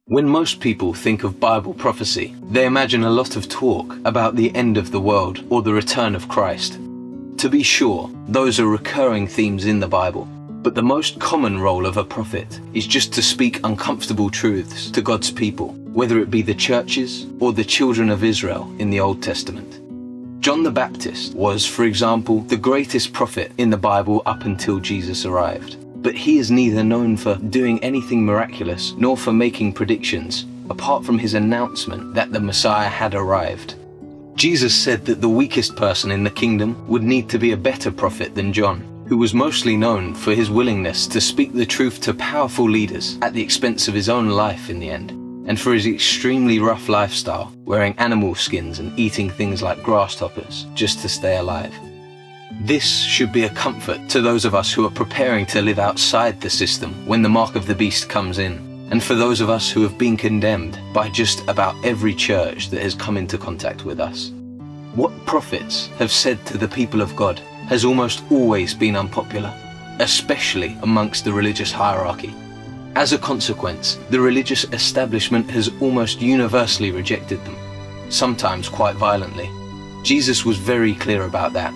When most people think of Bible prophecy, they imagine a lot of talk about the end of the world or the return of Christ. To be sure, those are recurring themes in the Bible, but the most common role of a prophet is just to speak uncomfortable truths to God's people, whether it be the churches or the children of Israel in the Old Testament. John the Baptist was, for example, the greatest prophet in the Bible up until Jesus arrived. But he is neither known for doing anything miraculous nor for making predictions, apart from his announcement that the Messiah had arrived. Jesus said that the weakest person in the kingdom would need to be a better prophet than John, who was mostly known for his willingness to speak the truth to powerful leaders at the expense of his own life in the end, and for his extremely rough lifestyle, wearing animal skins and eating things like grasshoppers just to stay alive. This should be a comfort to those of us who are preparing to live outside the system when the mark of the beast comes in, and for those of us who have been condemned by just about every church that has come into contact with us. What prophets have said to the people of God has almost always been unpopular, especially amongst the religious hierarchy. As a consequence, the religious establishment has almost universally rejected them, sometimes quite violently. Jesus was very clear about that.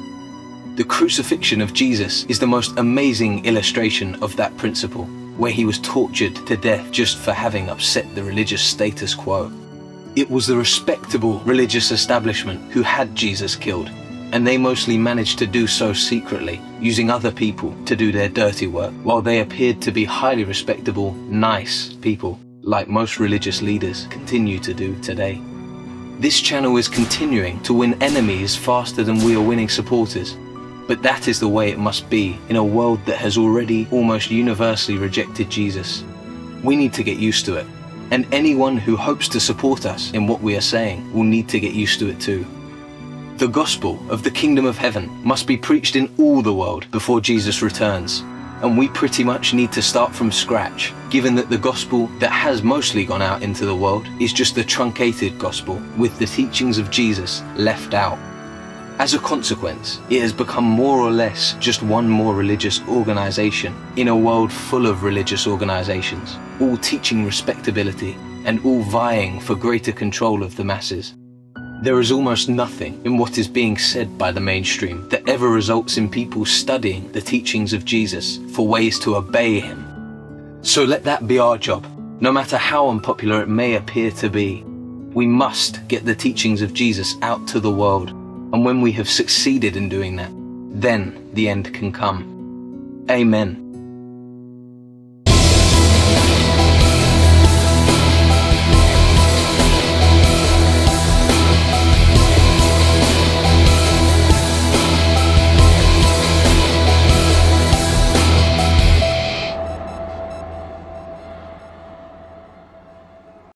The crucifixion of Jesus is the most amazing illustration of that principle, where he was tortured to death just for having upset the religious status quo. It was the respectable religious establishment who had Jesus killed, and they mostly managed to do so secretly, using other people to do their dirty work, while they appeared to be highly respectable, nice people, like most religious leaders continue to do today. This channel is continuing to win enemies faster than we are winning supporters. But that is the way it must be in a world that has already almost universally rejected Jesus. We need to get used to it, and anyone who hopes to support us in what we are saying will need to get used to it too. The gospel of the kingdom of heaven must be preached in all the world before Jesus returns, and we pretty much need to start from scratch, given that the gospel that has mostly gone out into the world is just the truncated gospel with the teachings of Jesus left out. As a consequence, it has become more or less just one more religious organization in a world full of religious organizations, all teaching respectability and all vying for greater control of the masses. There is almost nothing in what is being said by the mainstream that ever results in people studying the teachings of Jesus for ways to obey him. So let that be our job, no matter how unpopular it may appear to be. We must get the teachings of Jesus out to the world. And when we have succeeded in doing that, then the end can come. Amen.